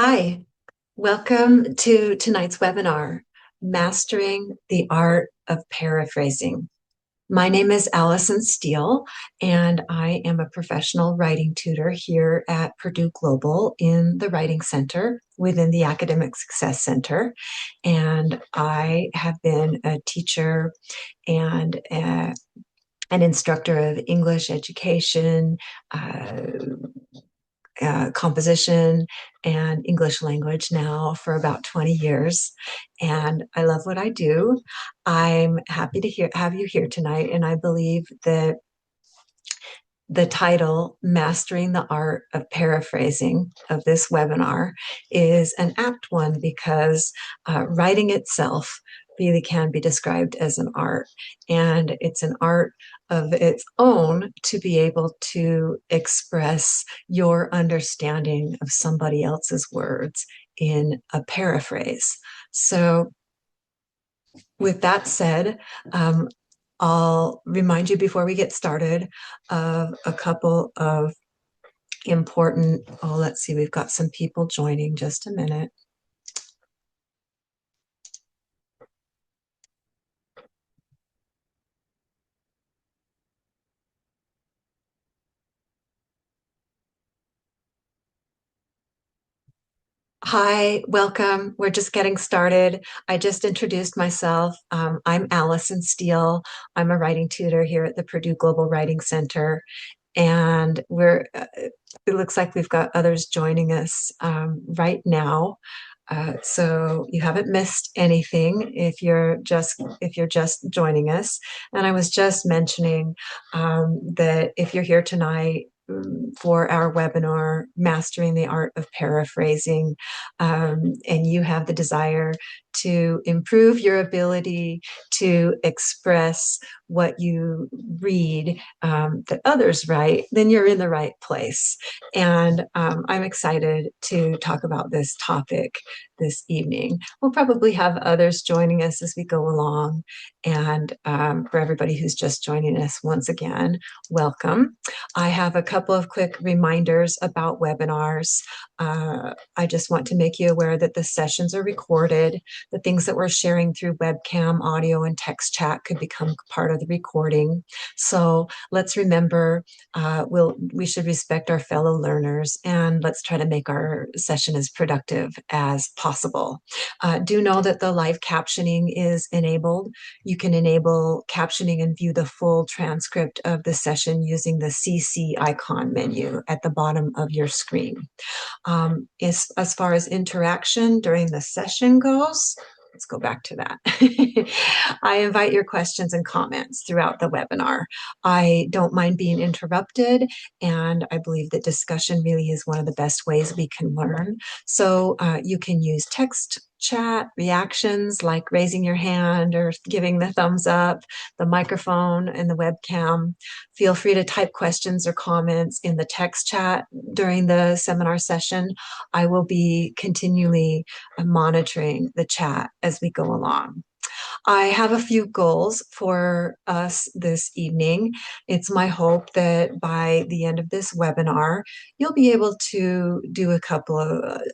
Hi, welcome to tonight's webinar, Mastering the Art of Paraphrasing. My name is Allison Steele, and I am a professional writing tutor here at Purdue Global in the Writing Center within the Academic Success Center. And I have been a teacher and an instructor of English education, uh, composition and English language now for about 20 years. And I love what I do. I'm happy to have you here tonight. And I believe that the title, Mastering the Art of Paraphrasing, of this webinar is an apt one because writing itself really can be described as an art. And it's an art of its own to be able to express your understanding of somebody else's words in a paraphrase. So with that said, I'll remind you before we get started of a couple of important, let's see, we've got some people joining, just a minute. Hi, welcome. We're just getting started. I just introduced myself. I'm Allison Steele. I'm a writing tutor here at the Purdue Global Writing Center. And it looks like we've got others joining us right now. So you haven't missed anything if you're just joining us. And I was just mentioning that if you're here tonight for our webinar, Mastering the Art of Paraphrasing, and you have the desire to improve your ability to express what you read that others write, then you're in the right place. And I'm excited to talk about this topic this evening. We'll probably have others joining us as we go along. And for everybody who's just joining us, once again, welcome. I have a couple of quick reminders about webinars. I just want to make you aware that the sessions are recorded. The things that we're sharing through webcam, audio, and text chat could become part of the recording. So let's remember we should respect our fellow learners, and let's try to make our session as productive as possible. Do know that the live captioning is enabled. You can enable captioning and view the full transcript of the session using the CC icon menu at the bottom of your screen. As far as interaction during the session goes, let's go back to that. I invite your questions and comments throughout the webinar. I don't mind being interrupted, and I believe that discussion really is one of the best ways we can learn. So you can use text chat, reactions like raising your hand or giving the thumbs up, the microphone and the webcam. Feel free to type questions or comments in the text chat during the seminar session. I will be continually monitoring the chat as we go along. I have a few goals for us this evening. It's my hope that by the end of this webinar, you'll be able to do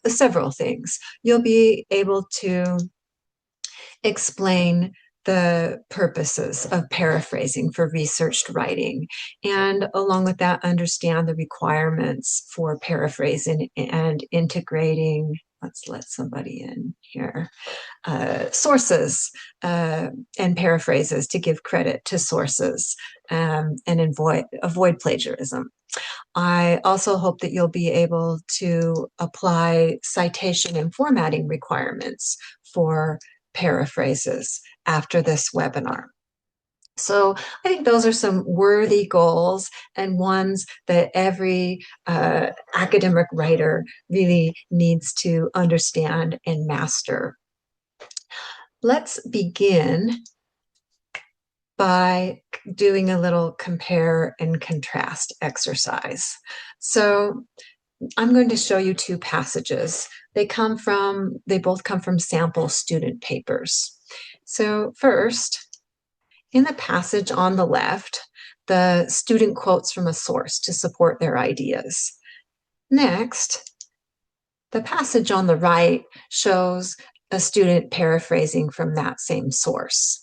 several things. You'll be able to explain the purposes of paraphrasing for researched writing, and along with that, understand the requirements for paraphrasing and integrating. Let's let somebody in here. Sources and paraphrases to give credit to sources and avoid plagiarism. I also hope that you'll be able to apply citation and formatting requirements for paraphrases after this webinar. So I think those are some worthy goals and ones that every academic writer really needs to understand and master. Let's begin by doing a little compare and contrast exercise. So I'm going to show you two passages. They both come from sample student papers. So first, in the passage on the left, the student quotes from a source to support their ideas. Next, The passage on the right shows a student paraphrasing from that same source.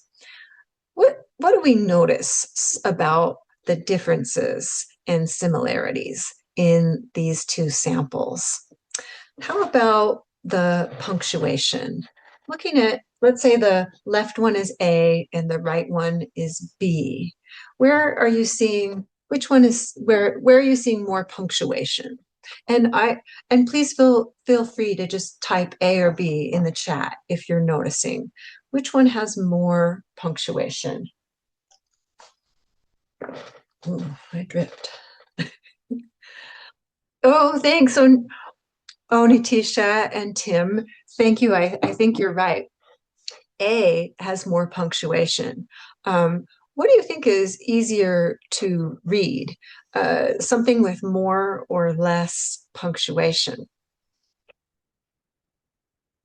What do we notice about the differences and similarities in these two samples? How about the punctuation? Looking at, let's say the left one is A and the right one is B. Where are you seeing, which one is, where are you seeing more punctuation? And please feel free to just type A or B in the chat if you're noticing. Which one has more punctuation? Oh, I dripped. Oh, thanks. Oh, Natisha and Tim, thank you. I think you're right. A has more punctuation. What do you think is easier to read? Something with more or less punctuation?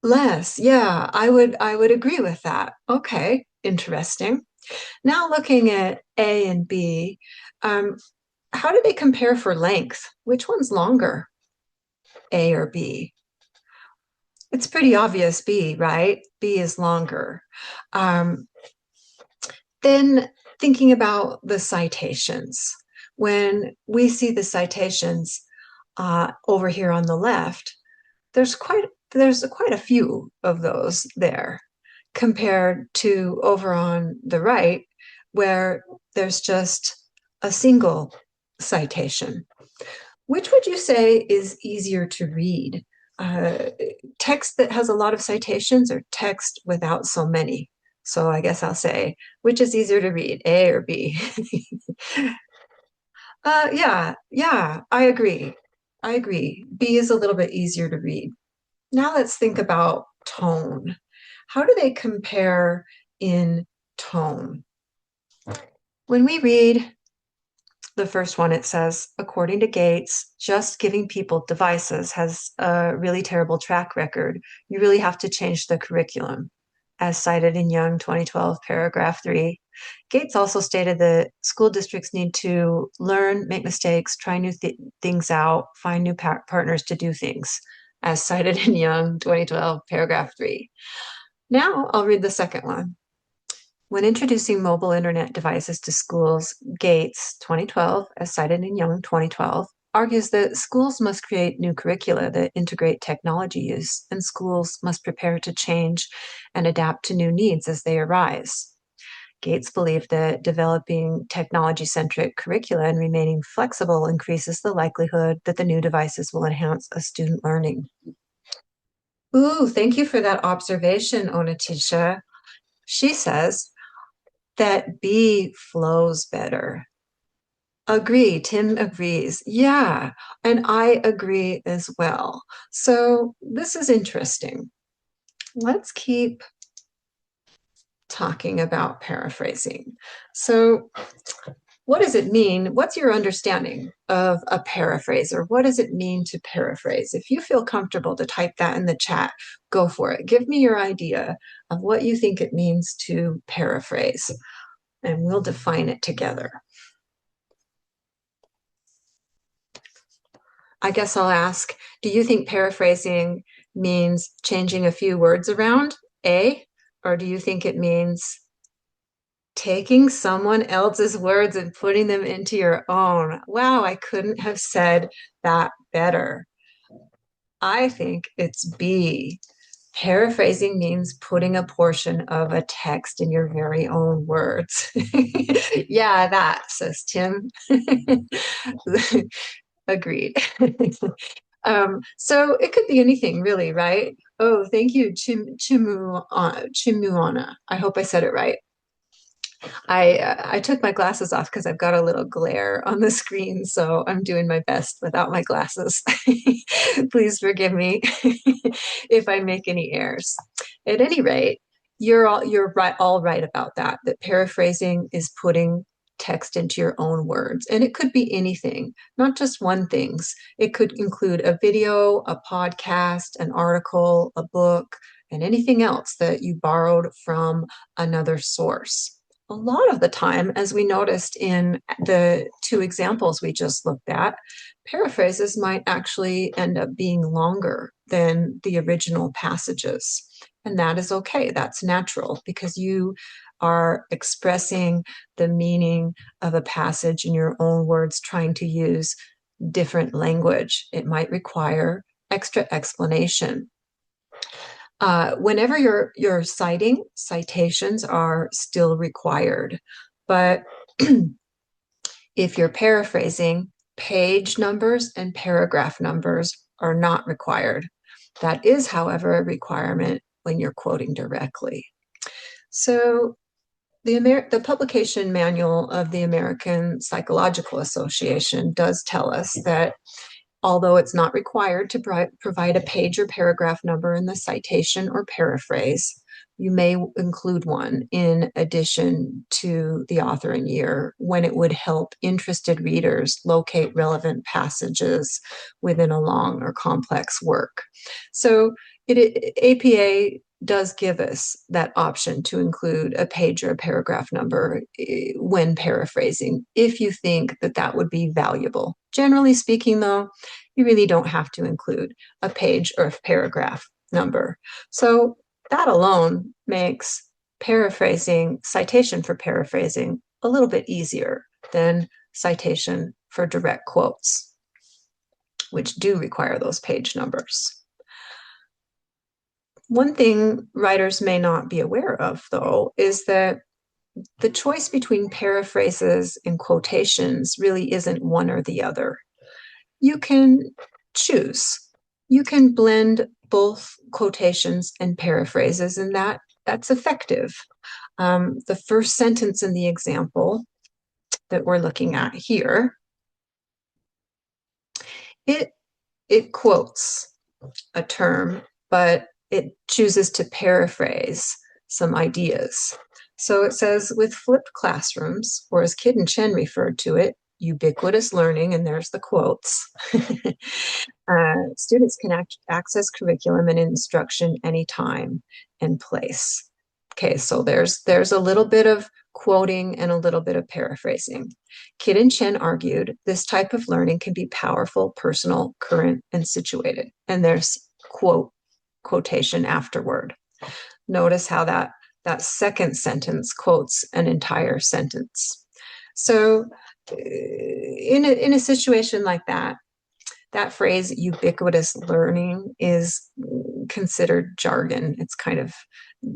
Less, yeah, I would agree with that. Okay, interesting. Now looking at A and B, um, how do they compare for length? Which one's longer, A or B? It's pretty obvious B, right? B is longer. Um, then thinking about the citations, when we see the citations over here on the left, there's quite a few of those there compared to over on the right, where there's just a single citation. Which would you say is easier to read? Uh, Text that has a lot of citations or text without so many? So I guess I'll say, which is easier to read, A or B? Yeah, I agree. I agree. B is a little bit easier to read. Now let's think about tone. How do they compare in tone? When we read the first one, it says, according to Gates, just giving people devices has a really terrible track record. You really have to change the curriculum, as cited in Young 2012, paragraph 3. Gates also stated that school districts need to learn, make mistakes, try new things out, find new partners to do things, as cited in Young 2012, paragraph 3. Now I'll read the second one. When introducing mobile internet devices to schools, Gates, 2012, as cited in Young 2012, argues that schools must create new curricula that integrate technology use, and schools must prepare to change and adapt to new needs as they arise. Gates believed that developing technology-centric curricula and remaining flexible increases the likelihood that the new devices will enhance a student learning. Ooh, thank you for that observation, Onatisha. She says, that B flows better. Agree. Tim agrees. Yeah, and I agree as well. So this is interesting. Let's keep talking about paraphrasing. So what does it mean? What's your understanding of a paraphrase, or what does it mean to paraphrase? If you feel comfortable to type that in the chat, go for it. Give me your idea of what you think it means to paraphrase, and we'll define it together. I guess I'll ask, do you think paraphrasing means changing a few words around, A? Or do you think it means taking someone else's words and putting them into your own? Wow, I couldn't have said that better. I think it's B. Paraphrasing means putting a portion of a text in your very own words. Yeah, that, says Tim. Agreed. So it could be anything, really, right? Oh, thank you, Chimuana. I hope I said it right. I took my glasses off because I've got a little glare on the screen, so I'm doing my best without my glasses. Please forgive me if I make any errors. At any rate, you're all right about that. That paraphrasing is putting text into your own words, and it could be anything, not just one things. It could include a video, a podcast, an article, a book, and anything else that you borrowed from another source. a lot of the time, as we noticed in the two examples we just looked at, paraphrases might actually end up being longer than the original passages. And that is okay. That's natural because you are expressing the meaning of a passage in your own words, trying to use different language. It might require extra explanation. Whenever you're citing, citations are still required. But if you're paraphrasing, page numbers and paragraph numbers are not required. That is, however, a requirement when you're quoting directly. So the publication manual of the American Psychological Association does tell us that although it's not required to provide a page or paragraph number in the citation or paraphrase, you may include one in addition to the author and year when it would help interested readers locate relevant passages within a long or complex work. So APA does give us that option to include a page or a paragraph number when paraphrasing, if you think that that would be valuable. Generally speaking, though, you really don't have to include a page or a paragraph number. So that alone makes paraphrasing, citation for paraphrasing, a little bit easier than citation for direct quotes, which do require those page numbers. One thing writers may not be aware of, though, is that the choice between paraphrases and quotations really isn't one or the other. You can choose. You can blend both quotations and paraphrases, and that's effective. The first sentence in the example that we're looking at here, it quotes a term, but it chooses to paraphrase some ideas. So it says, with flipped classrooms, or as Kid and Chen referred to it, ubiquitous learning, and there's the quotes. Students can access curriculum and instruction anytime and place. Okay, so there's a little bit of quoting and a little bit of paraphrasing. Kid and Chen argued this type of learning can be powerful, personal, current, and situated. And there's quotation afterward. Notice how that second sentence quotes an entire sentence. So in a situation like that, that phrase ubiquitous learning is considered jargon. It's kind of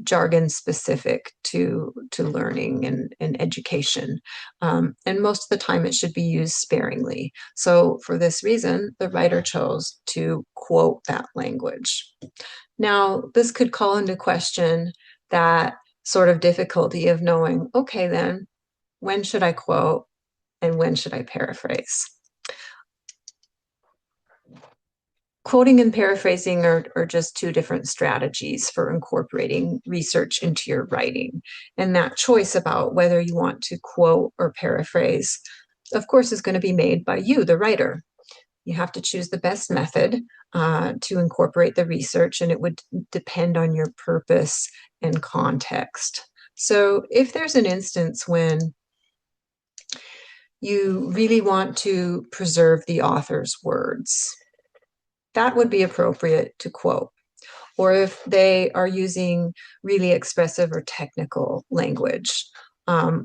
jargon specific to learning and education. And most of the time it should be used sparingly. So for this reason, the writer chose to quote that language. Now, this could call into question that sort of difficulty of knowing, okay, then, when should I quote and when should I paraphrase? Quoting and paraphrasing are just two different strategies for incorporating research into your writing. And that choice about whether you want to quote or paraphrase, of course, is going to be made by you, the writer. You have to choose the best method to incorporate the research, and it would depend on your purpose and context. So if there's an instance when you really want to preserve the author's words, that would be appropriate to quote. Or if they are using really expressive or technical language,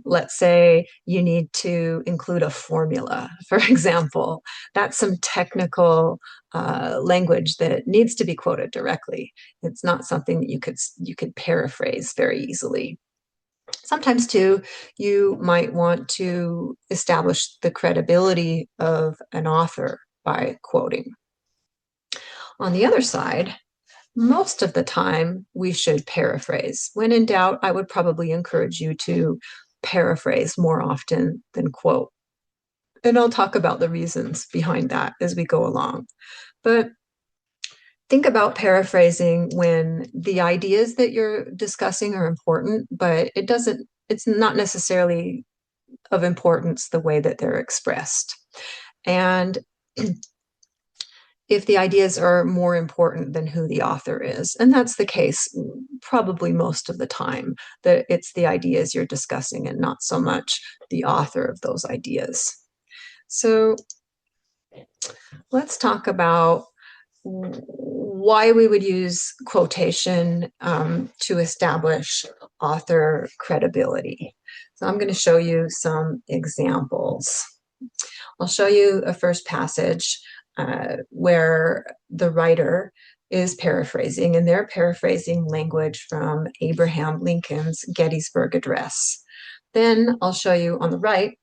let's say you need to include a formula, for example, that's some technical language that needs to be quoted directly. It's not something that you could paraphrase very easily. Sometimes too, you might want to establish the credibility of an author by quoting. On the other side, most of the time we should paraphrase. When in doubt, I would probably encourage you to paraphrase more often than quote. And I'll talk about the reasons behind that as we go along. But think about paraphrasing when the ideas that you're discussing are important, but it's not necessarily of importance the way that they're expressed. And if the ideas are more important than who the author is. And that's the case probably most of the time, that it's the ideas you're discussing and not so much the author of those ideas. So let's talk about why we would use quotation to establish author credibility. So I'm going to show you some examples. I'll show you a first passage where the writer is paraphrasing, and they're paraphrasing language from Abraham Lincoln's Gettysburg Address. Then I'll show you on the right,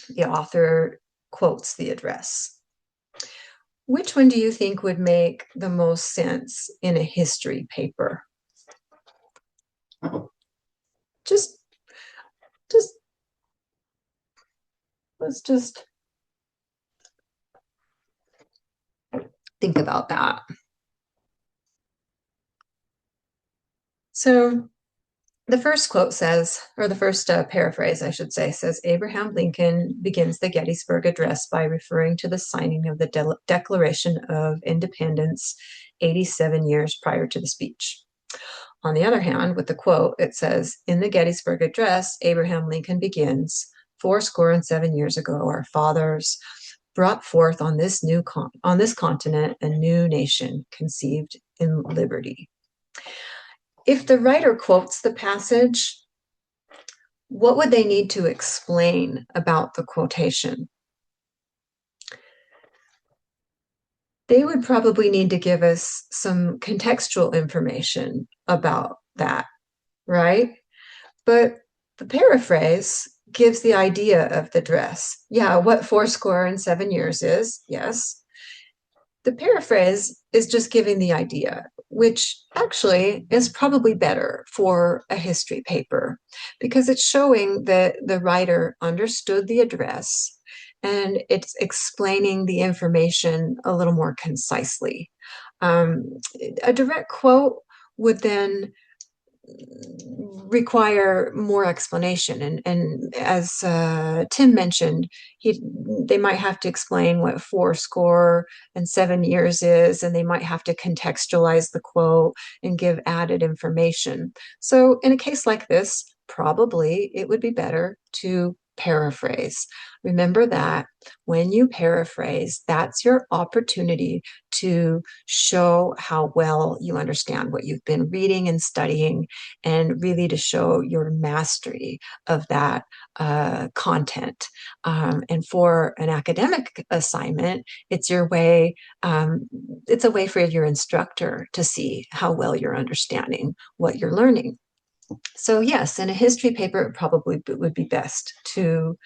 the author quotes the address. Which one do you think would make the most sense in a history paper? Just let's just think about that. So the first quote says, or the first paraphrase, I should say, says, Abraham Lincoln begins the Gettysburg Address by referring to the signing of the Declaration of Independence 87 years prior to the speech. On the other hand, with the quote, it says, in the Gettysburg Address, Abraham Lincoln begins, 77 years ago, our fathers brought forth on this continent a new nation conceived in liberty. If the writer quotes the passage, what would they need to explain about the quotation? They would probably need to give us some contextual information about that, right? But the paraphrase gives the idea of the dress. Yeah, what 77 years is, yes. The paraphrase is just giving the idea, which actually is probably better for a history paper because it's showing that the writer understood the address and it's explaining the information a little more concisely. A direct quote would then require more explanation. And as Tim mentioned, they might have to explain what 77 years is, and they might have to contextualize the quote and give added information. So in a case like this, probably it would be better to paraphrase. Remember that when you paraphrase, that's your opportunity to show how well you understand what you've been reading and studying, and really to show your mastery of that content. And for an academic assignment, it's a way for your instructor to see how well you're understanding what you're learning. So yes, in a history paper, it probably would be best to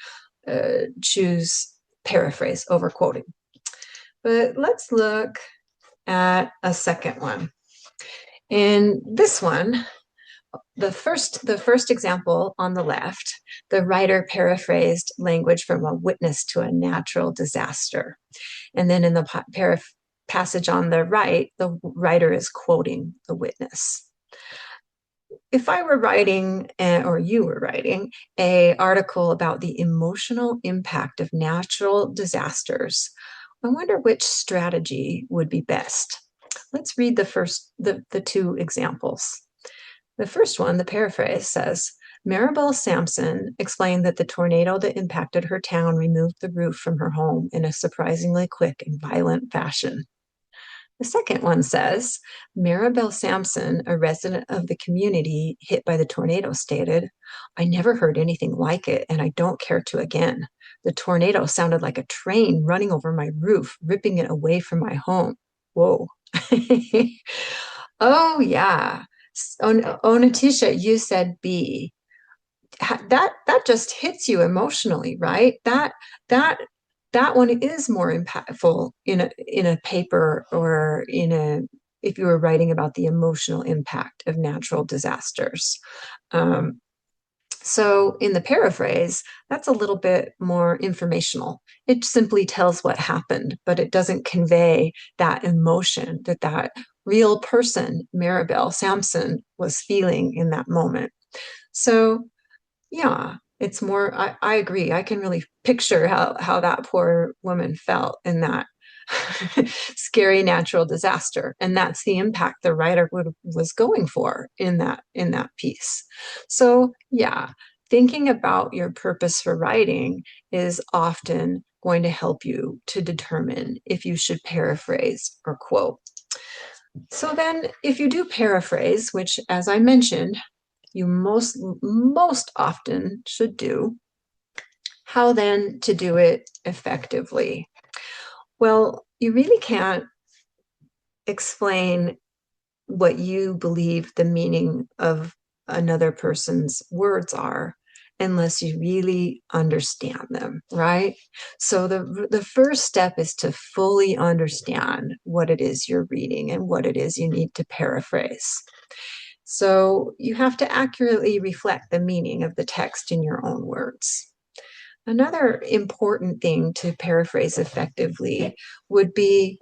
choose paraphrase over quoting. But let's look at a second one. In this one, the first example on the left, the writer paraphrased language from a witness to a natural disaster. And then in the passage on the right, the writer is quoting the witness. If I were writing, or you were writing, an article about the emotional impact of natural disasters, I wonder which strategy would be best. Let's read the two examples. The first one, the paraphrase, says, Maribel Sampson explained that the tornado that impacted her town removed the roof from her home in a surprisingly quick and violent fashion. The second one says, Maribel Sampson, a resident of the community hit by the tornado, stated, I never heard anything like it, and I don't care to again. The tornado sounded like a train running over my roof, ripping it away from my home. Whoa. Oh, yeah. Natisha, you said B. That just hits you emotionally, right? That one is more impactful in a paper, or if you were writing about the emotional impact of natural disasters. So in the paraphrase, that's a little bit more informational. It simply tells what happened, but it doesn't convey that emotion that real person, Maribel Sampson, was feeling in that moment. So yeah, it's more, I agree. I can really picture how that poor woman felt in that scary natural disaster. And that's the impact the writer was going for in that piece. So yeah, thinking about your purpose for writing is often going to help you to determine if you should paraphrase or quote. So then if you do paraphrase, which as I mentioned, you most often should do, how then to do it effectively? Well, you really can't explain what you believe the meaning of another person's words are unless you really understand them, right? So the first step is to fully understand what it is you're reading and what it is you need to paraphrase. So you have to accurately reflect the meaning of the text in your own words. Another important thing to paraphrase effectively would be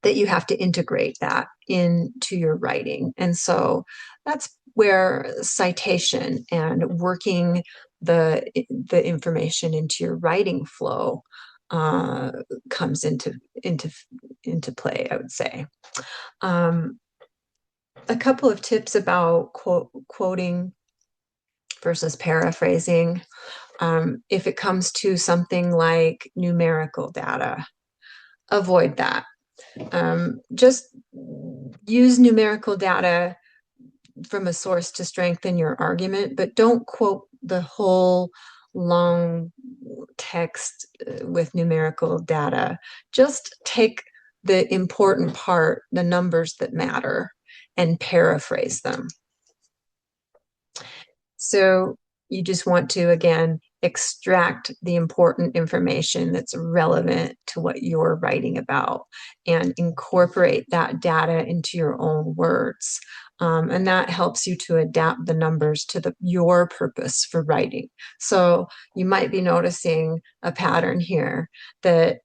that you have to integrate that into your writing. And so that's where citation and working the information into your writing flow comes into play, I would say. A couple of tips about quoting versus paraphrasing. If it comes to something like numerical data, avoid that. Just use numerical data from a source to strengthen your argument, but don't quote the whole long text with numerical data. Just take the important part, the numbers that matter, and paraphrase them. So you just want to, again, extract the important information that's relevant to what you're writing about and incorporate that data into your own words. And that helps you to adapt the numbers to your purpose for writing. So you might be noticing a pattern here that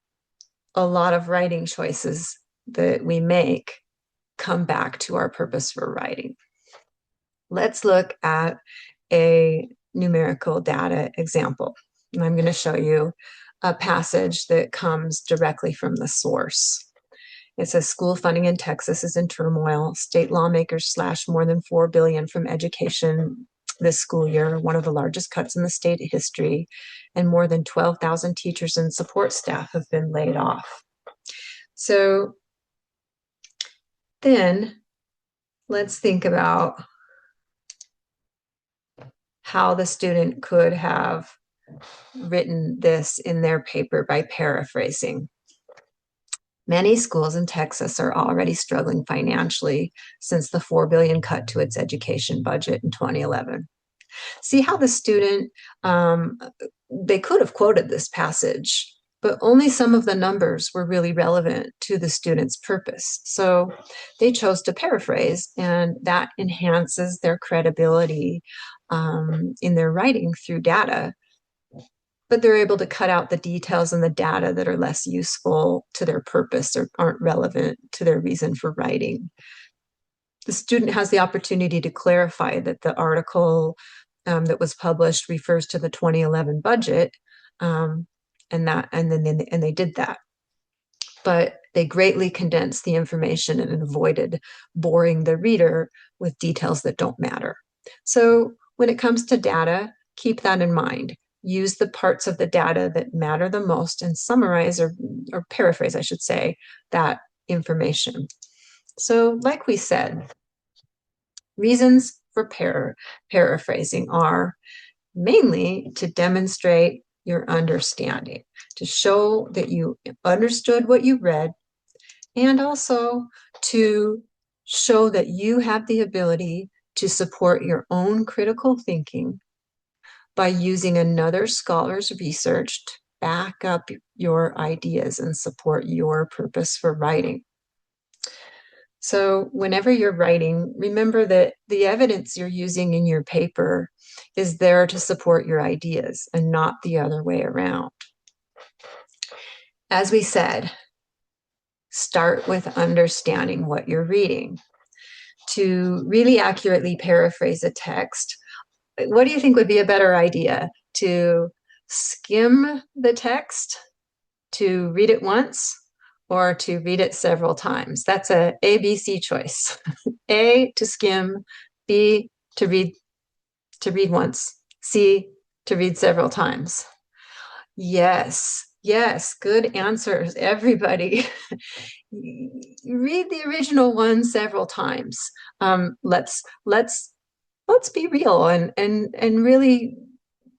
a lot of writing choices that we make come back to our purpose for writing. Let's look at a numerical data example. And I'm going to show you a passage that comes directly from the source. It says school funding in Texas is in turmoil. State lawmakers slashed more than $4 billion from education this school year, one of the largest cuts in the state history, and more than 12,000 teachers and support staff have been laid off. So then let's think about how the student could have written this in their paper by paraphrasing. Many schools in Texas are already struggling financially since the $4 billion cut to its education budget in 2011. See how the student, they could have quoted this passage, but only some of the numbers were really relevant to the student's purpose. So they chose to paraphrase, and that enhances their credibility in their writing through data. But they're able to cut out the details and the data that are less useful to their purpose or aren't relevant to their reason for writing. The student has the opportunity to clarify that the article that was published refers to the 2011 budget, and they did that. But they greatly condensed the information and avoided boring the reader with details that don't matter. So when it comes to data, keep that in mind. Use the parts of the data that matter the most and summarize or paraphrase, I should say, that information. So like we said, reasons for paraphrasing are mainly to demonstrate your understanding, to show that you understood what you read, and also to show that you have the ability to support your own critical thinking by using another scholar's research to back up your ideas and support your purpose for writing. So whenever you're writing, remember that the evidence you're using in your paper is there to support your ideas and not the other way around. As we said, start with understanding what you're reading. To really accurately paraphrase a text, what do you think would be a better idea? To skim the text, to read it once, or to read it several times. That's a ABC choice. A, to skim, B, to read once, C, to read several times. Yes, yes, good answers, everybody. Read the original one several times. Let's be real and really,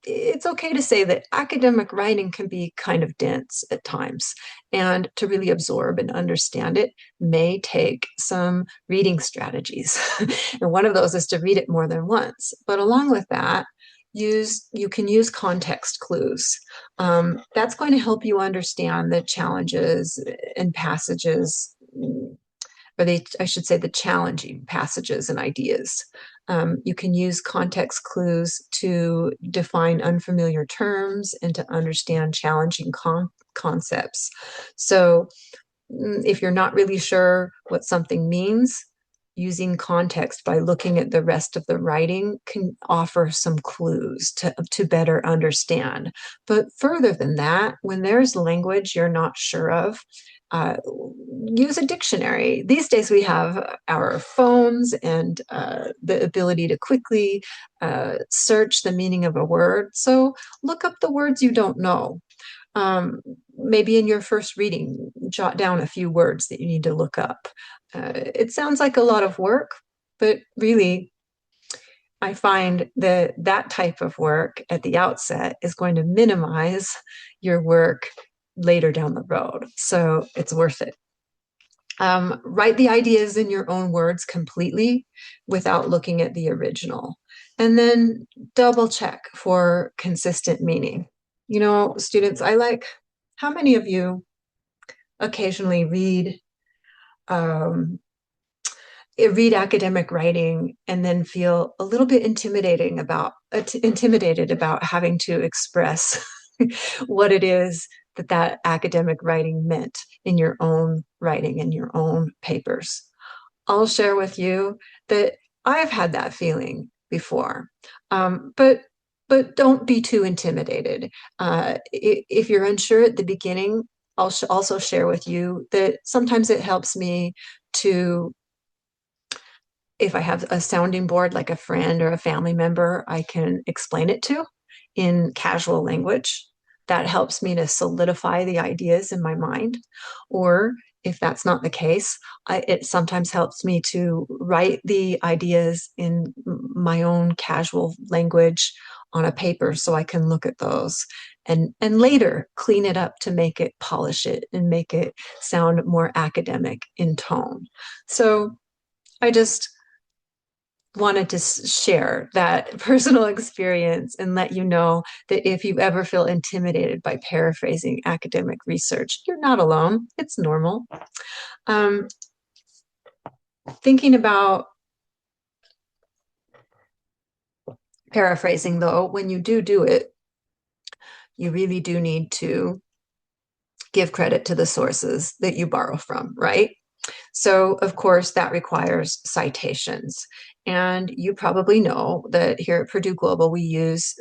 it's okay to say that academic writing can be kind of dense at times, and to really absorb and understand it may take some reading strategies. And one of those is to read it more than once. But along with that, you can use context clues. That's going to help you understand the challenges and passages, I should say, the challenging passages and ideas. You can use context clues to define unfamiliar terms and to understand challenging concepts. So if you're not really sure what something means, using context by looking at the rest of the writing can offer some clues to better understand. But further than that, when there's language you're not sure of, use a dictionary. These days we have our phones and the ability to quickly search the meaning of a word. So look up the words you don't know. Maybe in your first reading, jot down a few words that you need to look up. It sounds like a lot of work, but really, I find that that type of work at the outset is going to minimize your work later down the road. So it's worth it. Write the ideas in your own words completely without looking at the original. And then double check for consistent meaning. You know, students, how many of you occasionally um, read academic writing and then feel a little bit intimidated about having to express what it is that academic writing meant in your own writing, in your own papers? I'll share with you that I've had that feeling before. But don't be too intimidated. If you're unsure at the beginning, I'll also share with you that sometimes it helps me to, if I have a sounding board like a friend or a family member, I can explain it to in casual language. That helps me to solidify the ideas in my mind. Or if that's not the case, it sometimes helps me to write the ideas in my own casual language on a paper so I can look at those and later clean it up to make it, polish it, and make it sound more academic in tone. So I just wanted to share that personal experience and let you know that if you ever feel intimidated by paraphrasing academic research, you're not alone. It's normal. Um, Thinking about paraphrasing, though, when you do it, you really do need to give credit to the sources that you borrow from, right? So, of course, that requires citations. And you probably know that here at Purdue Global, we use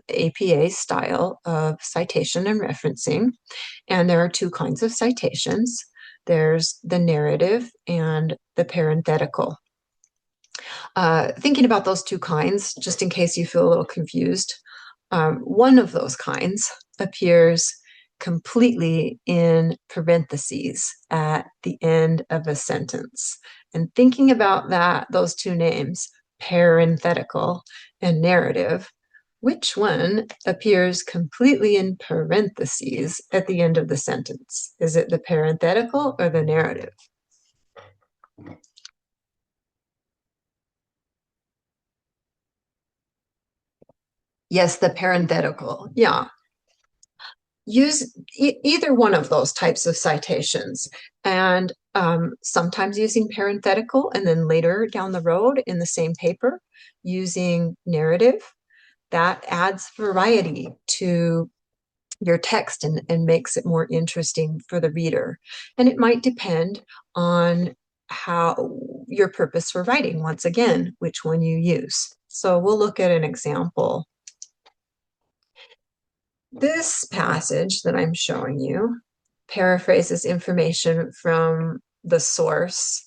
APA style of citation and referencing. And there are two kinds of citations. There's the narrative and the parenthetical. Thinking about those two kinds, just in case you feel a little confused, one of those kinds appears completely in parentheses at the end of a sentence. And thinking about those two names, parenthetical and narrative, which one appears completely in parentheses at the end of the sentence? Is it the parenthetical or the narrative? Yes, the parenthetical. Yeah. Use either one of those types of citations, and sometimes using parenthetical, and then later down the road in the same paper using narrative. That adds variety to your text and makes it more interesting for the reader. And it might depend on how your purpose for writing, once again, which one you use. So we'll look at an example. This passage that I'm showing you paraphrases information from the source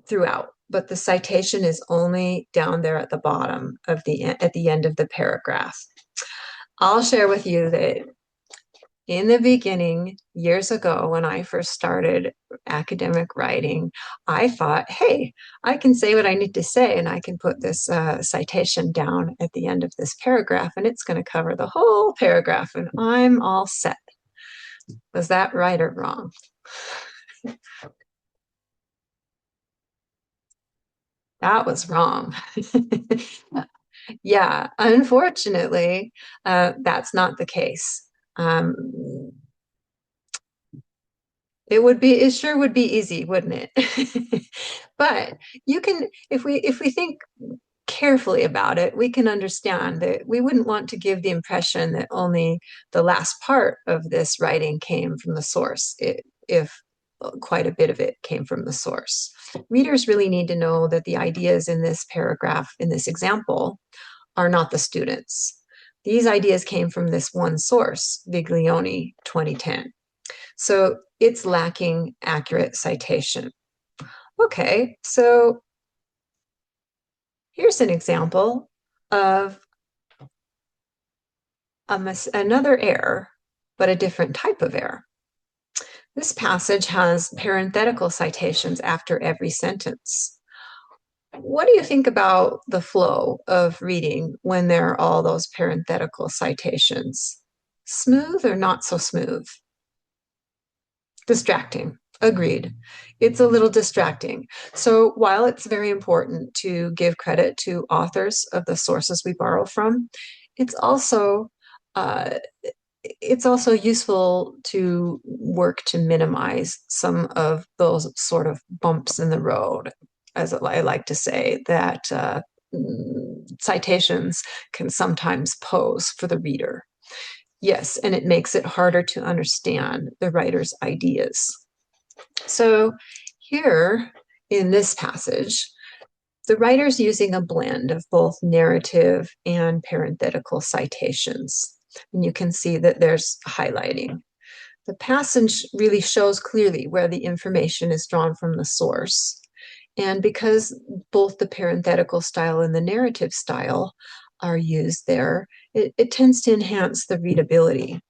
throughout, but the citation is only down there at the bottom of at the end of the paragraph. I'll share with you that in the beginning, years ago, when I first started academic writing, I thought, hey, I can say what I need to say, and I can put this citation down at the end of this paragraph, and it's going to cover the whole paragraph, and I'm all set. Was that right or wrong? That was wrong. Yeah, unfortunately, that's not the case. Um, it sure would be easy, wouldn't it? But you can, if we think carefully about it, we can understand that we wouldn't want to give the impression that only the last part of this writing came from the source, if quite a bit of it came from the source. Readers really need to know that the ideas in this paragraph, in this example, are not the students. These ideas came from this one source, Viglione 2010. So it's lacking accurate citation. Okay, so here's an example of another error, but a different type of error. This passage has parenthetical citations after every sentence. What do you think about the flow of reading when there are all those parenthetical citations? Smooth or not so smooth? Distracting. Agreed. It's a little distracting. So while it's very important to give credit to authors of the sources we borrow from, it's also uh, it's also useful to work to minimize some of those sort of bumps in the road, as I like to say, that citations can sometimes pose for the reader. Yes, and it makes it harder to understand the writer's ideas. So here in this passage, the writer's using a blend of both narrative and parenthetical citations. And you can see that there's highlighting. The passage really shows clearly where the information is drawn from the source. And because both the parenthetical style and the narrative style are used there, it tends to enhance the readability.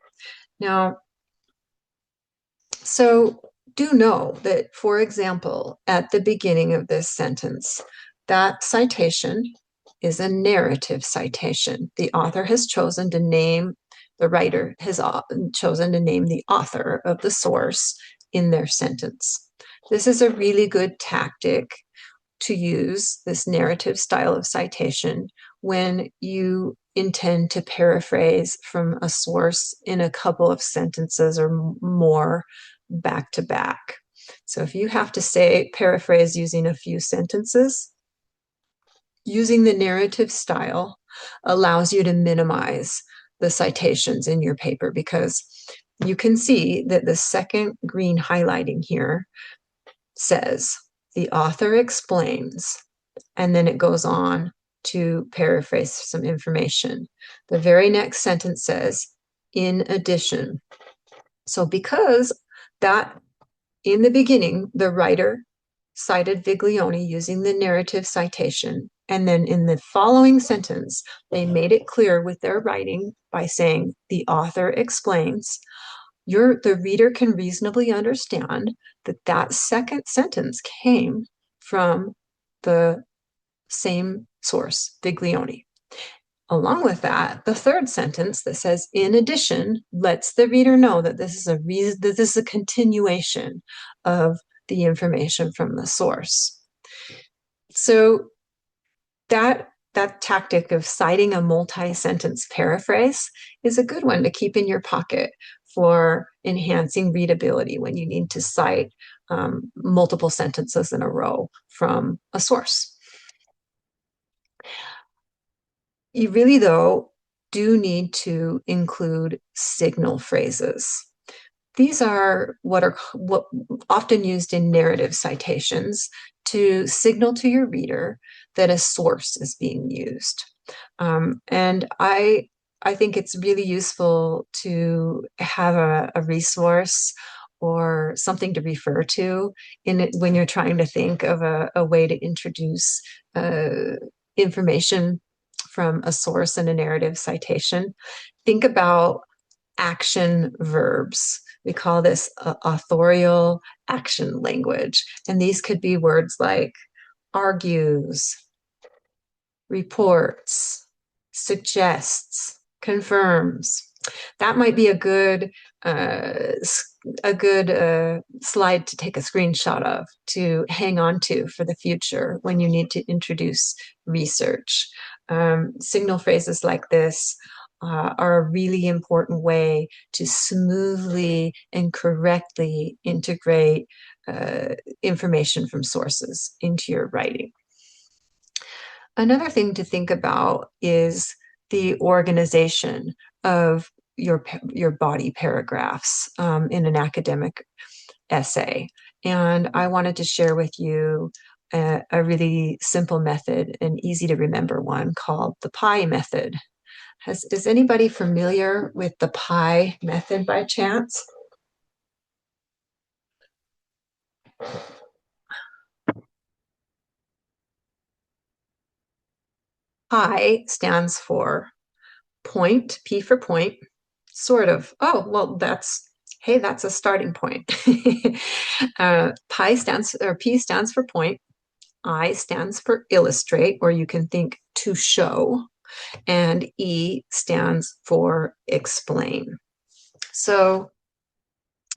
Now, so do know that, for example, at the beginning of this sentence, that citation is a narrative citation. The author has chosen to name, the writer has chosen to name the author of the source in their sentence. This is a really good tactic to use, this narrative style of citation, when you intend to paraphrase from a source in a couple of sentences or more back to back. So if you have to say paraphrase using a few sentences, using the narrative style allows you to minimize the citations in your paper, because you can see that the second green highlighting here says, the author explains, and then it goes on to paraphrase some information. The very next sentence says, in addition. So because that in the beginning, the writer cited Viglione using the narrative citation, and then in the following sentence, they made it clear with their writing by saying, the author explains, the reader can reasonably understand that that second sentence came from the same source, Viglione. Along with that, the third sentence that says, in addition, lets the reader know that this is a continuation of the information from the source. So that tactic of citing a multi-sentence paraphrase is a good one to keep in your pocket for enhancing readability when you need to cite multiple sentences in a row from a source. You really, though, do need to include signal phrases. These are what often used in narrative citations to signal to your reader that a source is being used. And I think it's really useful to have a resource or something to refer to in it when you're trying to think of a way to introduce information from a source in a narrative citation. Think about action verbs. We call this authorial action language. And these could be words like argues, reports, suggests, confirms. That might be uh, a good slide to take a screenshot of to hang on to for the future when you need to introduce research. Signal phrases like this are a really important way to smoothly and correctly integrate information from sources into your writing. Another thing to think about is the organization of your body paragraphs in an academic essay. And I wanted to share with you a really simple method, an easy to remember one called the PI method. Is anybody familiar with the PI method by chance? PI stands for point, P for point, sort of. Oh, well, hey, that's a starting point. P stands for point, I stands for illustrate, or you can think to show, and E stands for explain. So,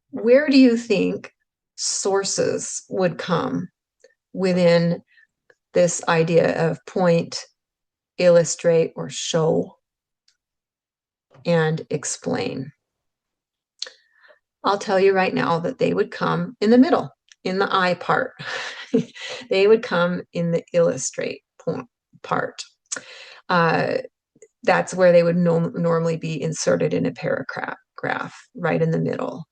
where do you think sources would come within this idea of point, illustrate, or show, and explain? I'll tell you right now that they would come in the middle, in the I part. They would come in the illustrate part. That's where they would normally be inserted in a paragraph, right in the middle.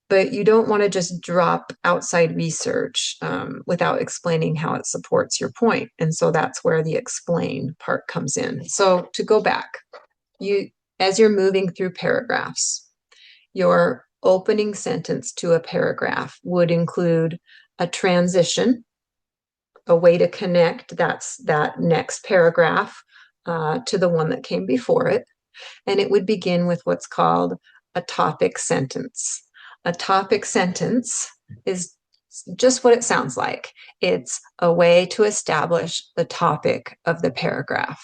But you don't want to just drop outside research without explaining how it supports your point. And so that's where the explain part comes in. So to go back, as you're moving through paragraphs, your opening sentence to a paragraph would include a transition, a way to connect that next paragraph to the one that came before it. And it would begin with what's called a topic sentence. A topic sentence is just what it sounds like. It's a way to establish the topic of the paragraph.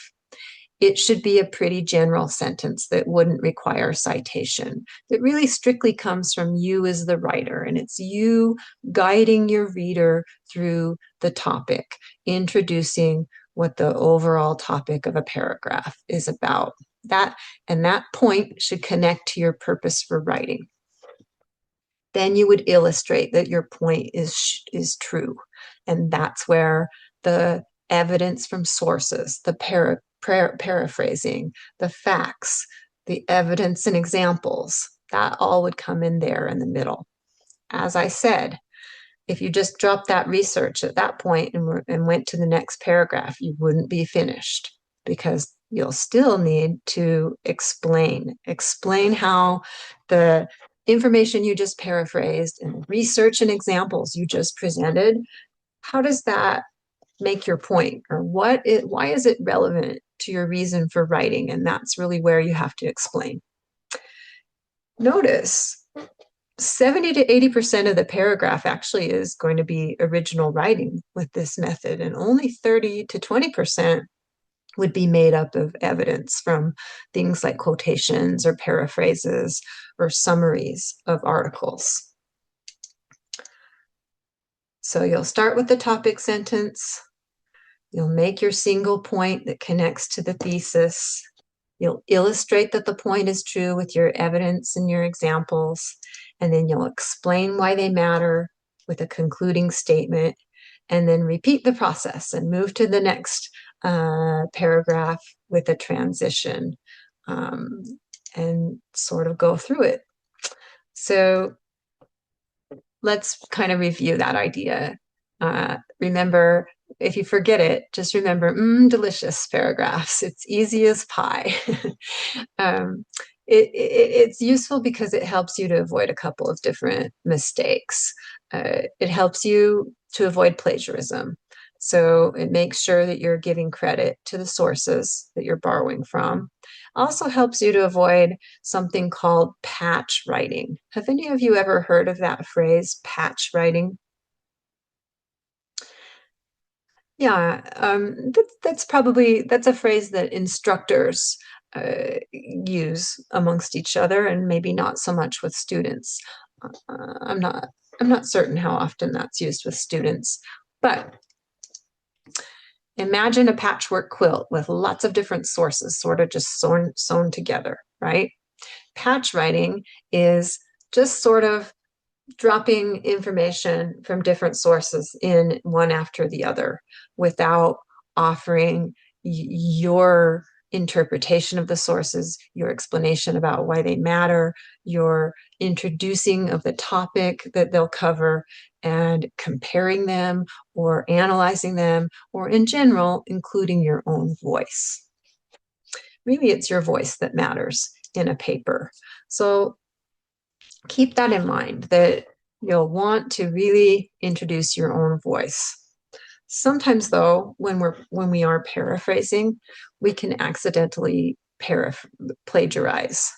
It should be a pretty general sentence that wouldn't require citation. That really strictly comes from you as the writer, and it's you guiding your reader through the topic, introducing what the overall topic of a paragraph is about. That point should connect to your purpose for writing. Then you would illustrate that your point is true, and that's where the evidence from sources, the paraphrasing, the facts, the evidence and examples, that all would come in there in the middle. As I said, if you just dropped that research at that point and went to the next paragraph, you wouldn't be finished, because you'll still need to explain how the information you just paraphrased and research and examples you just presented, how does that make your point, or why is it relevant to your reason for writing? And that's really where you have to explain. Notice 70 to 80% of the paragraph actually is going to be original writing with this method, and only 30 to 20% would be made up of evidence from things like quotations or paraphrases or summaries of articles. So you'll start with the topic sentence. You'll make your single point that connects to the thesis. You'll illustrate that the point is true with your evidence and your examples, and then you'll explain why they matter with a concluding statement, and then repeat the process and move to the next paragraph with a transition, and sort of go through it. So let's kind of review that idea. Remember, if you forget it, just remember, delicious paragraphs. It's easy as pie. It's useful because it helps you to avoid a couple of different mistakes. It helps you to avoid plagiarism. So it makes sure that you're giving credit to the sources that you're borrowing from. Also helps you to avoid something called patch writing. Have any of you ever heard of that phrase, patch writing? Yeah, that's a phrase that instructors use amongst each other, and maybe not so much with students. I'm not certain how often that's used with students, but imagine a patchwork quilt with lots of different sources, sort of just sewn together, right? Patch writing is just sort of dropping information from different sources in one after the other without offering your interpretation of the sources, your explanation about why they matter, your introducing of the topic that they'll cover, and comparing them or analyzing them, or in general, including your own voice. Really, it's your voice that matters in a paper. So keep that in mind, that you'll want to really introduce your own voice. Sometimes though, when we are paraphrasing, we can accidentally plagiarize.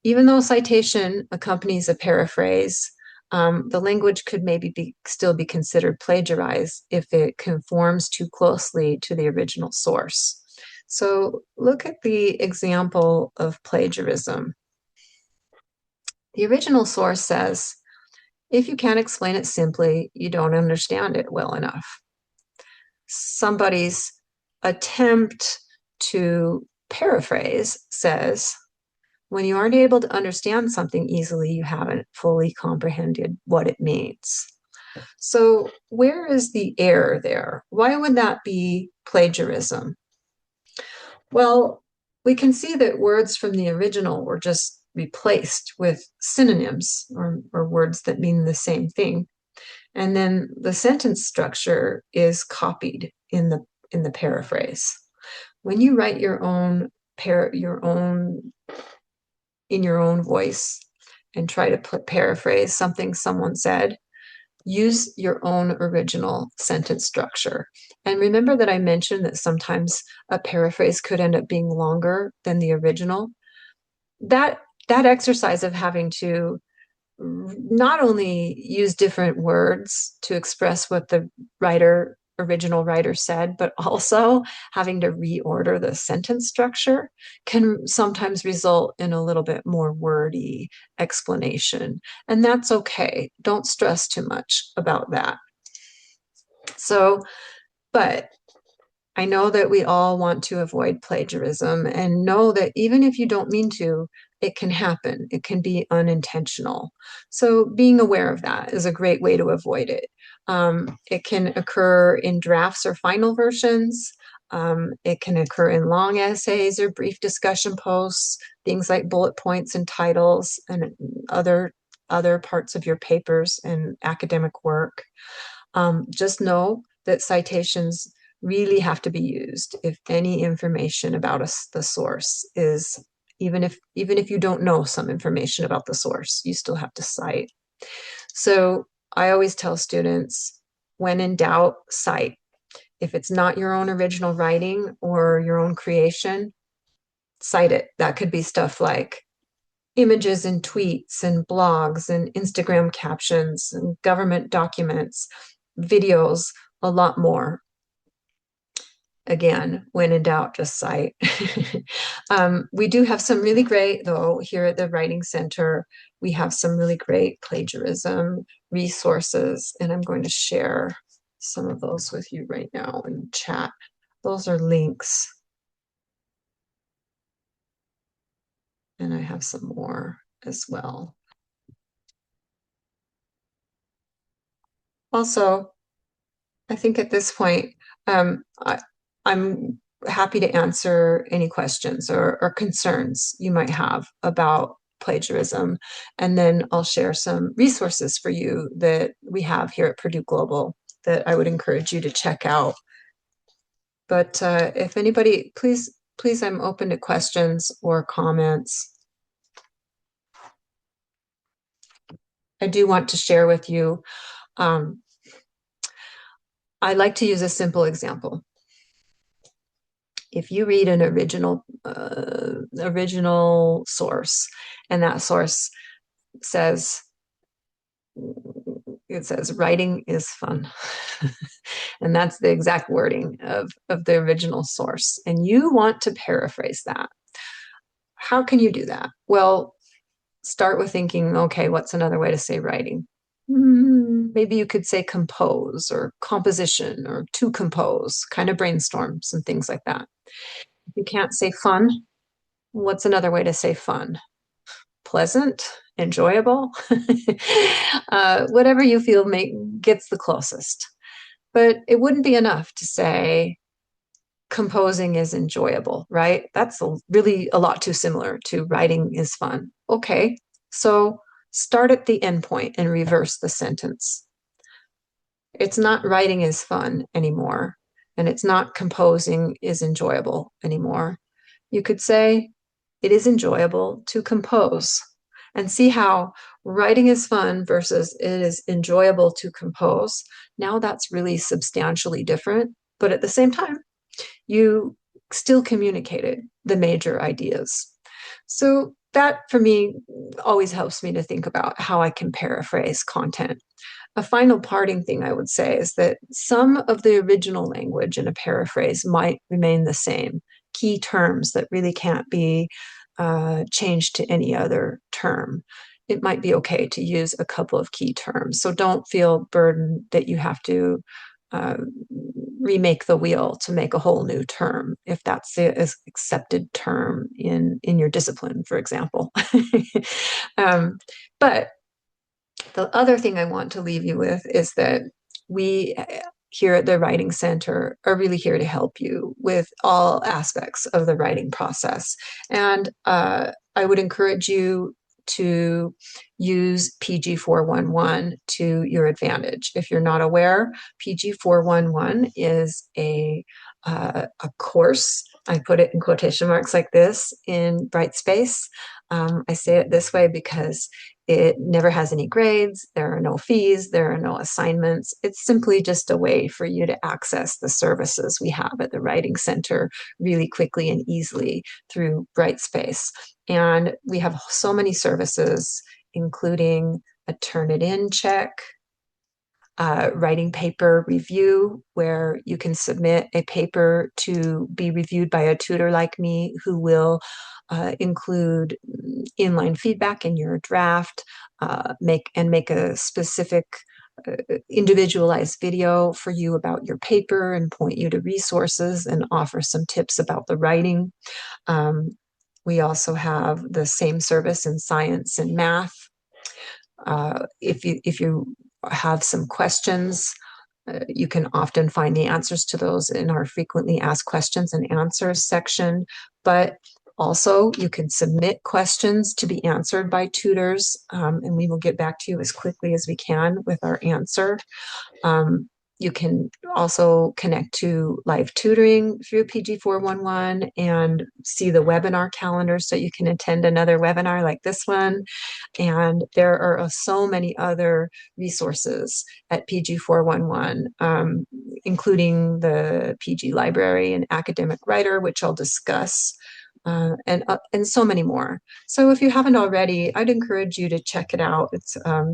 Even though citation accompanies a paraphrase, the language could maybe still be considered plagiarized if it conforms too closely to the original source. So look at the example of plagiarism. The original source says, if you can't explain it simply, you don't understand it well enough. Somebody's attempt to paraphrase says, when you aren't able to understand something easily, you haven't fully comprehended what it means. So where is the error there? Why would that be plagiarism? Well, we can see that words from the original were just replaced with synonyms, or words that mean the same thing. And then the sentence structure is copied in the paraphrase. When you write in your own voice and try to paraphrase something someone said, use your own original sentence structure. And remember that I mentioned that sometimes a paraphrase could end up being longer than the original. That that exercise of having to not only use different words to express what the original writer said, but also having to reorder the sentence structure can sometimes result in a little bit more wordy explanation. And that's okay. Don't stress too much about that. So, but I know that we all want to avoid plagiarism, and know that even if you don't mean to, it can happen. It can be unintentional. So being aware of that is a great way to avoid it. It can occur in drafts or final versions. It can occur in long essays or brief discussion posts, things like bullet points and titles, and other parts of your papers and academic work. Just know that citations really have to be used if any information about the source is, even if you don't know some information about the source, you still have to cite. So I always tell students, when in doubt, cite. If it's not your own original writing or your own creation, cite it. That could be stuff like images and tweets and blogs and Instagram captions and government documents, videos, a lot more. Again, when in doubt, just cite. We do have some really great, though, here at the Writing Center, we have some really great plagiarism resources, and I'm going to share some of those with you right now in chat. Those are links. And I have some more as well. Also, I think at this point, I'm happy to answer any questions or concerns you might have about plagiarism. And then I'll share some resources for you that we have here at Purdue Global that I would encourage you to check out. But if anybody, please, I'm open to questions or comments. I do want to share with you. Um, I like to use a simple example. If you read an original source, and that source says writing is fun. And that's the exact wording of the original source. And you want to paraphrase that. How can you do that? Well, start with thinking, okay, what's another way to say writing? Maybe you could say compose or composition or to compose, kind of brainstorm some things like that. If you can't say fun, what's another way to say fun? Pleasant, enjoyable, whatever you feel gets the closest. But it wouldn't be enough to say composing is enjoyable, right? That's really a lot too similar to writing is fun. Okay, so start at the end point and reverse the sentence. It's not writing is fun anymore, and it's not composing is enjoyable anymore. You could say it is enjoyable to compose, and see how writing is fun versus it is enjoyable to compose. Now that's really substantially different, but at the same time, you still communicated the major ideas. So that for me always helps me to think about how I can paraphrase content. A final parting thing I would say is that some of the original language in a paraphrase might remain the same. Key terms that really can't be changed to any other term. It might be okay to use a couple of key terms. So don't feel burdened that you have to uh, remake the wheel to make a whole new term, if that's the accepted term in your discipline, for example. But the other thing I want to leave you with is that we here at the Writing Center are really here to help you with all aspects of the writing process. And I would encourage you to use PG 411 to your advantage. If you're not aware, PG 411 is a course. I put it in quotation marks like this in Brightspace. I say it this way because it never has any grades, there are no fees, there are no assignments. It's simply just a way for you to access the services we have at the Writing Center really quickly and easily through Brightspace. And we have so many services, including a Turnitin check, writing paper review, where you can submit a paper to be reviewed by a tutor like me who will include inline feedback in your draft, make a specific individualized video for you about your paper and point you to resources and offer some tips about the writing. We also have the same service in science and math. If you have some questions, you can often find the answers to those in our frequently asked questions and answers section. But also, you can submit questions to be answered by tutors, and we will get back to you as quickly as we can with our answer. You can also connect to live tutoring through PG 411 and see the webinar calendar so you can attend another webinar like this one. And there are so many other resources at PG 411, including the PG Library and Academic Writer, which I'll discuss. And so many more. So if you haven't already, I'd encourage you to check it out. It's a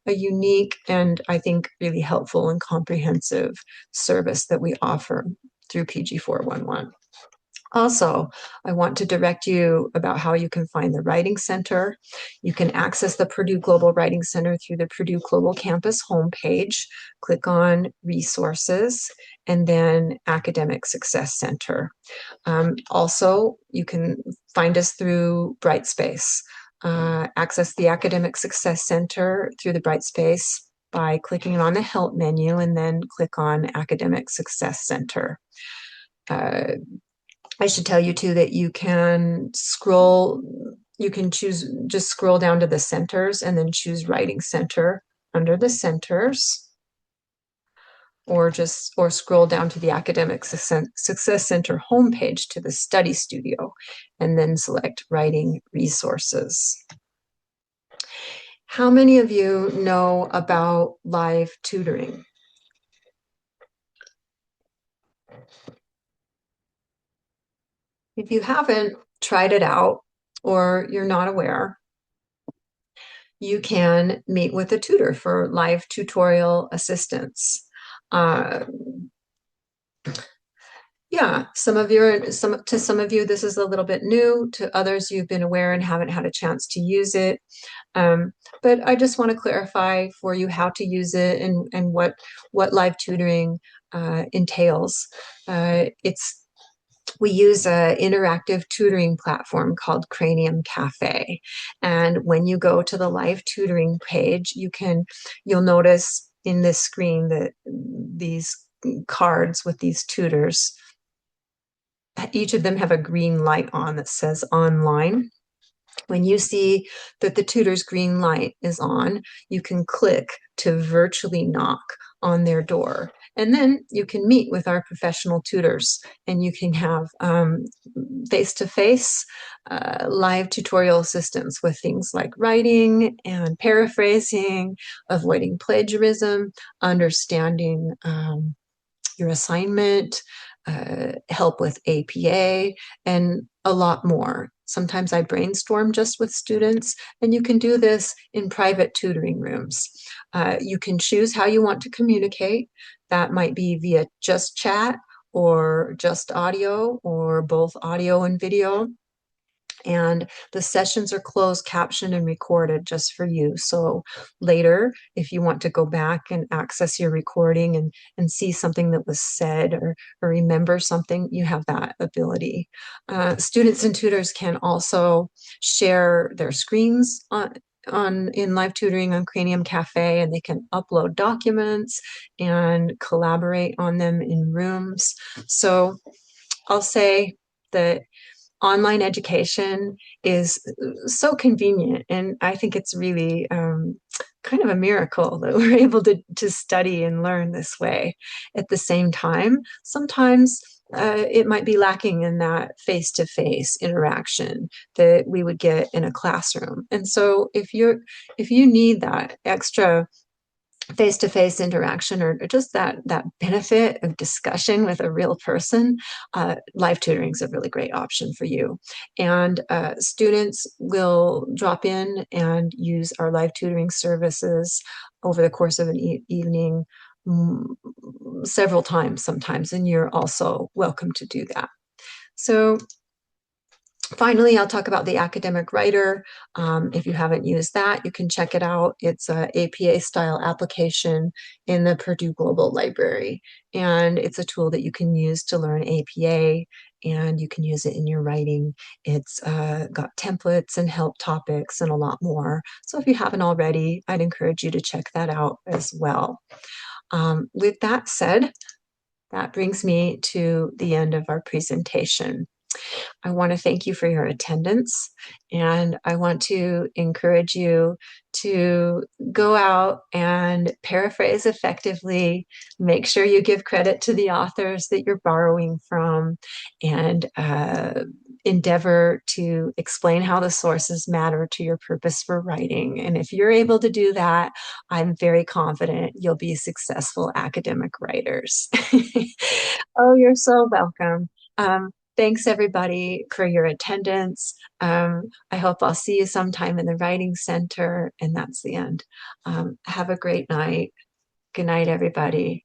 unique and I think really helpful and comprehensive service that we offer through PG 411. Also, I want to direct you about how you can find the Writing Center. You can access the Purdue Global Writing Center through the Purdue Global Campus homepage. Click on Resources and then Academic Success Center. Also, you can find us through Brightspace. Access the Academic Success Center through the Brightspace by clicking on the Help menu and then click on Academic Success Center. I should tell you too that you can choose, just scroll down to the centers and then choose Writing Center under the centers, or scroll down to the Academic Success Center homepage to the Study Studio and then select Writing Resources. How many of you know about live tutoring? If you haven't tried it out or you're not aware, you can meet with a tutor for live tutorial assistance. Uh, yeah, some of you, this is a little bit new. To others, you've been aware and haven't had a chance to use it. Um, but I just want to clarify for you how to use it and what live tutoring entails. It's We use an interactive tutoring platform called Cranium Cafe. And when you go to the live tutoring page, you'll notice in this screen that these cards with these tutors, each of them have a green light on that says online. When you see that the tutor's green light is on, you can click to virtually knock on their door. And then you can meet with our professional tutors and you can have face-to-face live tutorial assistance with things like writing and paraphrasing, avoiding plagiarism, understanding your assignment, help with APA, and a lot more. Sometimes I brainstorm just with students, and you can do this in private tutoring rooms. You can choose how you want to communicate. That might be via just chat or just audio or both audio and video. And the sessions are closed captioned and recorded just for you. So later, if you want to go back and access your recording and see something that was said or remember something, you have that ability. Students and tutors can also share their screens on in live tutoring on Cranium Cafe, and they can upload documents and collaborate on them in rooms. So I'll say that online education is so convenient, and I think it's really kind of a miracle that we're able to study and learn this way. At the same time, sometimes it might be lacking in that face-to-face interaction that we would get in a classroom. And so if you need that extra face-to-face interaction or just that benefit of discussion with a real person, live tutoring is a really great option for you. And students will drop in and use our live tutoring services over the course of an evening several times sometimes, and you're also welcome to do that. So finally, I'll talk about the academic writer. If you haven't used that, you can check it out. It's an APA style application in the Purdue Global Library. And it's a tool that you can use to learn APA, and you can use it in your writing. It's got templates and help topics and a lot more. So if you haven't already, I'd encourage you to check that out as well. With that said, that brings me to the end of our presentation. I want to thank you for your attendance, and I want to encourage you to go out and paraphrase effectively. Make sure you give credit to the authors that you're borrowing from, and endeavor to explain how the sources matter to your purpose for writing. And if you're able to do that, I'm very confident you'll be successful academic writers. Oh, you're so welcome. Thanks everybody for your attendance. I hope I'll see you sometime in the Writing Center, and that's the end. Have a great night. Good night, everybody.